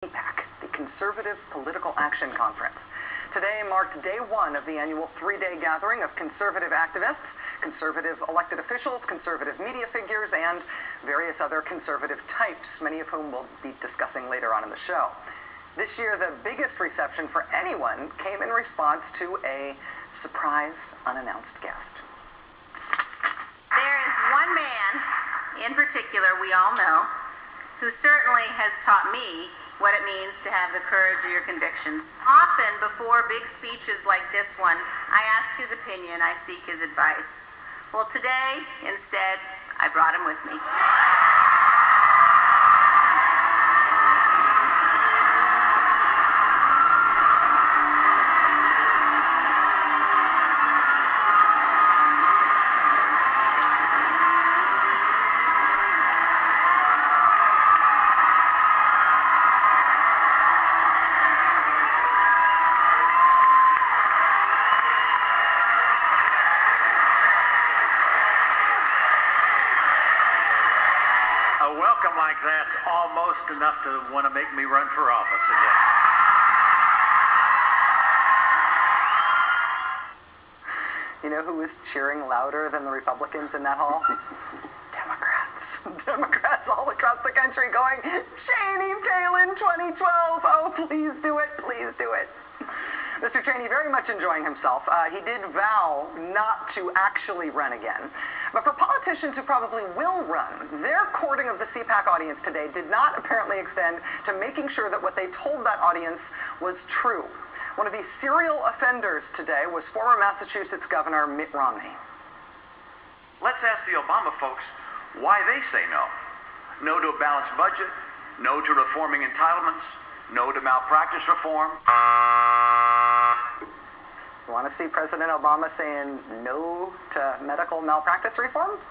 CPAC, the Conservative Political Action Conference. Today marked day one of the annual three-day gathering of conservative activists, conservative elected officials, conservative media figures, and various other conservative types, many of whom we'll be discussing later on in the show. This year, the biggest reception for anyone came in response to a surprise, unannounced guest. There is one man in particular we all know who certainly has taught me what it means to have the courage of your convictions. Often before big speeches like this one, I ask his opinion, I seek his advice. Well, today, instead, I brought him with me. A welcome like that's almost enough to want to make me run for office again. You know who was cheering louder than the Republicans in that hall? Democrats. Democrats all across the country going, Cheney, Palin, 2012. Oh, please do it. Please do it. Mr. Cheney very much enjoying himself. He did vow not to actually run again. But for politicians who probably will run, their courting of the CPAC audience today did not apparently extend to making sure that what they told that audience was true. One of these serial offenders today was former Massachusetts Governor Mitt Romney. Let's ask the Obama folks why they say no. No to a balanced budget, no to reforming entitlements, no to malpractice reform. You want to see President Obama saying no to medical malpractice reform?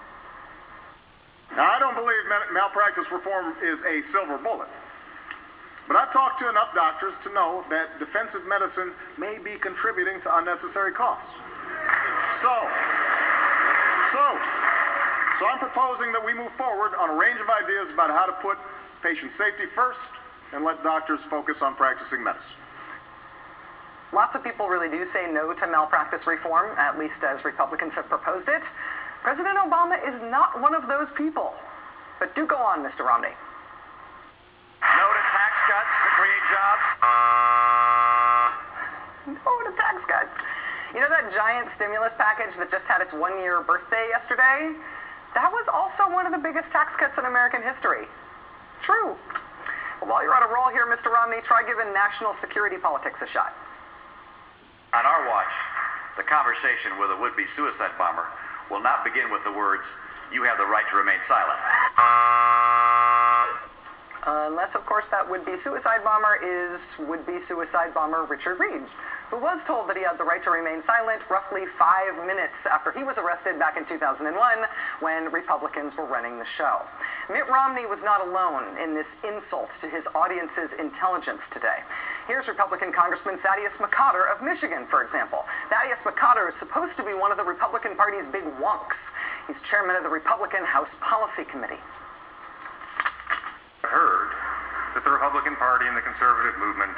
Now, I don't believe malpractice reform is a silver bullet. But I've talked to enough doctors to know that defensive medicine may be contributing to unnecessary costs. So I'm proposing that we move forward on a range of ideas about how to put patient safety first and let doctors focus on practicing medicine. Lots of people really do say no to malpractice reform, at least as Republicans have proposed it. President Obama is not one of those people. But do go on, Mr. Romney. No to tax cuts to create jobs. No to tax cuts. You know that giant stimulus package that just had its one-year birthday yesterday? That was also one of the biggest tax cuts in American history. True. Well, while you're on a roll here, Mr. Romney, try giving national security politics a shot. On our watch, the conversation with a would-be suicide bomber will not begin with the words, "You have the right to remain silent." Unless, of course, that would-be suicide bomber is would-be suicide bomber Richard Reed, who was told that he had the right to remain silent roughly 5 minutes after he was arrested back in 2001 when Republicans were running the show. Mitt Romney was not alone in this insult to his audience's intelligence today. Here's Republican Congressman Thaddeus McCotter of Michigan, for example. Thaddeus McCotter is supposed to be one of the Republican Party's big wonks. He's chairman of the Republican House Policy Committee. I heard that the Republican Party and the conservative movement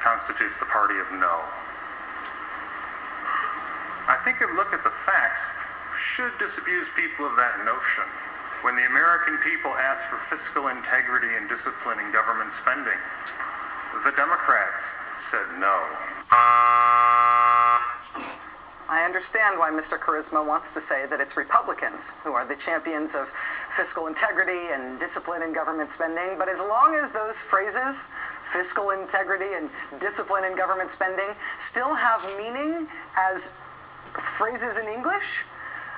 constitutes the party of no. I think a look at the facts should disabuse people of that notion. When the American people asked for fiscal integrity and discipline in government spending, the Democrats said no. I understand why Mr. Charisma wants to say that it's Republicans who are the champions of fiscal integrity and discipline in government spending, but as long as those phrases, fiscal integrity and discipline in government spending, still have meaning as phrases in English,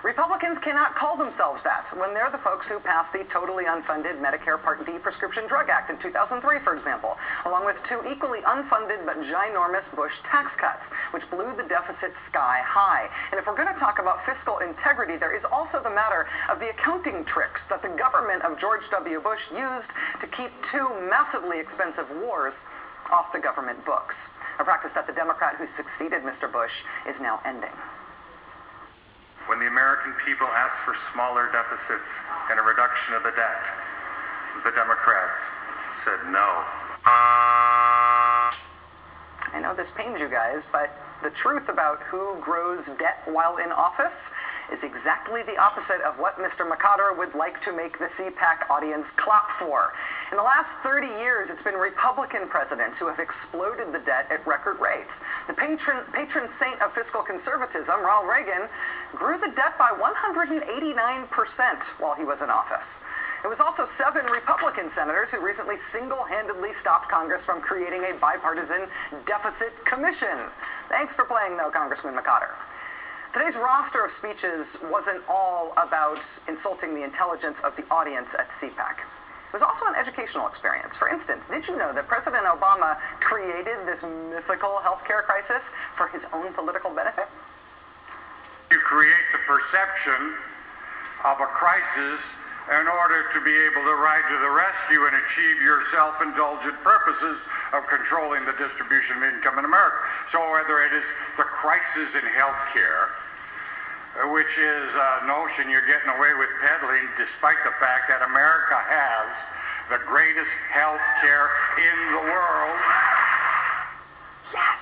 Republicans cannot call themselves that when they're the folks who passed the totally unfunded Medicare Part D Prescription Drug Act in 2003, for example, along with two equally unfunded but ginormous Bush tax cuts, which blew the deficit sky high. And if we're going to talk about fiscal integrity, there is also the matter of the accounting tricks that the government of George W. Bush used to keep two massively expensive wars off the government books, a practice that the Democrat who succeeded Mr. Bush is now ending. When the American people asked for smaller deficits and a reduction of the debt, the Democrats said no. this pains you guys, but the truth about who grows debt while in office is exactly the opposite of what Mr. McCotter would like to make the CPAC audience clap for. In the last 30 years, it's been Republican presidents who have exploded the debt at record rates. The patron saint of fiscal conservatism, Ronald Reagan, grew the debt by 189% while he was in office. It was also 7 Republican senators who recently single-handedly stopped Congress from creating a bipartisan deficit commission. Thanks for playing, though, Congressman McCotter. Today's roster of speeches wasn't all about insulting the intelligence of the audience at CPAC. It was also an educational experience. For instance, did you know that President Obama created this mythical healthcare crisis for his own political benefit? You create the perception of a crisis in order to be able to ride to the rescue and achieve your self-indulgent purposes of controlling the distribution of income in America. So whether it is the crisis in healthcare, which is a notion you're getting away with peddling despite the fact that America has the greatest health care in the world. Yes.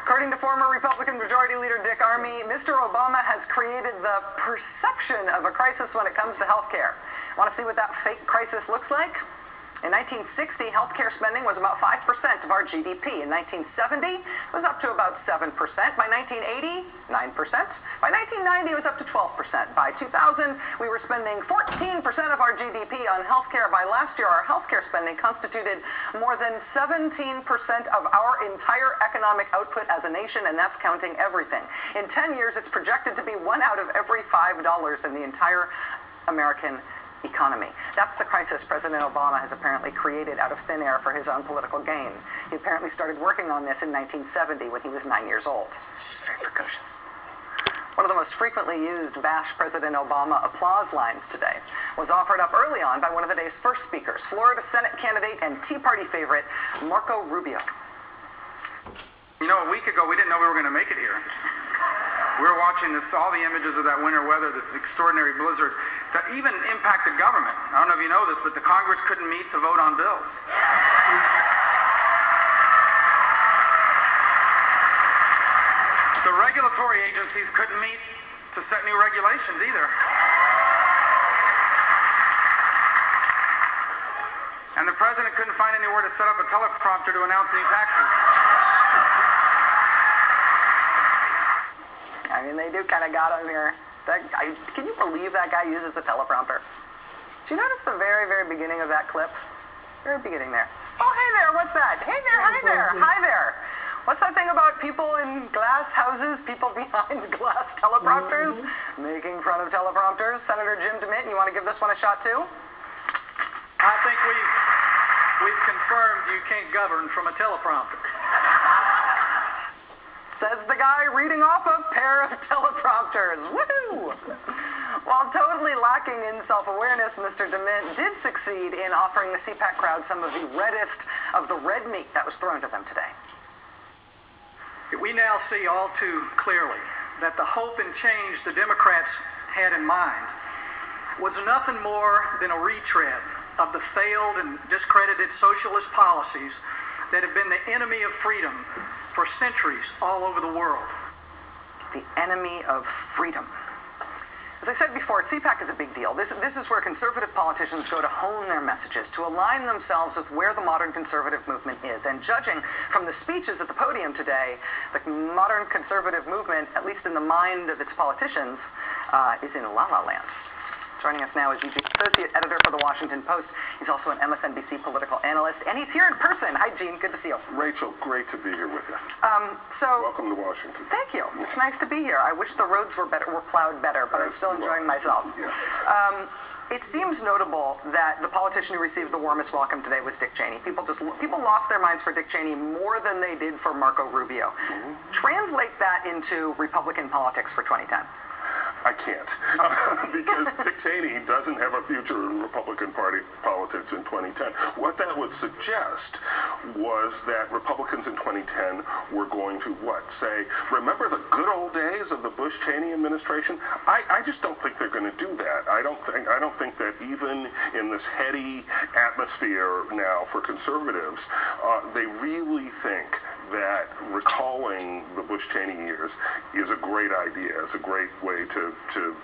According to former Republican Majority Leader Dick Armey, Mr. Obama has created the perception of a crisis when it comes to health care. Want to see what that fake crisis looks like? In 1960, healthcare spending was about 5% of our GDP. In 1970, it was up to about 7%. By 1980, 9%. By 1990, it was up to 12%. By 2000, we were spending 14% of our GDP on healthcare. By last year, our healthcare spending constituted more than 17% of our entire economic output as a nation, and that's counting everything. In 10 years, it's projected to be 1 out of every $5 in the entire American economy. That's the crisis President Obama has apparently created out of thin air for his own political gain. He apparently started working on this in 1970 when he was 9 years old. Very precocious. One of the most frequently used bash President Obama applause lines today was offered up early on by one of the day's first speakers, Florida Senate candidate and Tea Party favorite, Marco Rubio. You know, a week ago, we didn't know we were going to make it here. We were watching all the images of that winter weather, this extraordinary blizzard, that even impacted government. I don't know if you know this, but the Congress couldn't meet to vote on bills. The regulatory agencies couldn't meet to set new regulations either. And the president couldn't find anywhere to set up a teleprompter to announce new taxes. I mean, they do kind of got him here. That guy, can you believe that guy uses a teleprompter? Did you notice the very, very beginning of that clip? Very beginning there. Oh, hey there, what's that? Hey there, hi there, hi there. What's that thing about people in glass houses, people behind glass teleprompters, making fun of teleprompters? Senator Jim DeMint, you want to give this one a shot too? I think we've confirmed you can't govern from a teleprompter. Says the guy reading off a pair of teleprompters. Woohoo! While totally lacking in self-awareness, Mr. DeMint did succeed in offering the CPAC crowd some of the reddest of the red meat that was thrown to them today. We now see all too clearly that the hope and change the Democrats had in mind was nothing more than a retread of the failed and discredited socialist policies that have been the enemy of freedom for centuries all over the world. The enemy of freedom. As I said before, CPAC is a big deal. This is where conservative politicians go to hone their messages, to align themselves with where the modern conservative movement is. And judging from the speeches at the podium today, the modern conservative movement, at least in the mind of its politicians, is in la-la land. Joining us now is Eugene, associate editor for The Washington Post. He's also an MSNBC political analyst, and he's here in person. Hi, Gene. Good to see you. Rachel, great to be here with you. Welcome to Washington. Thank you. It's nice to be here. I wish the roads were plowed better, but I'm still enjoying myself. Yeah. It seems notable that the politician who received the warmest welcome today was Dick Cheney. People lost their minds for Dick Cheney more than they did for Marco Rubio. Mm-hmm. Translate that into Republican politics for 2010. I can't, because Dick Cheney doesn't have a future in Republican Party politics in 2010. What that would suggest was that Republicans in 2010 were going to, say, remember the good old days of the Bush-Cheney administration? I just don't think they're going to do that. I don't think that even in this heady atmosphere now for conservatives, they really think that recalling the Bush-Cheney years is a great idea. It's a great way to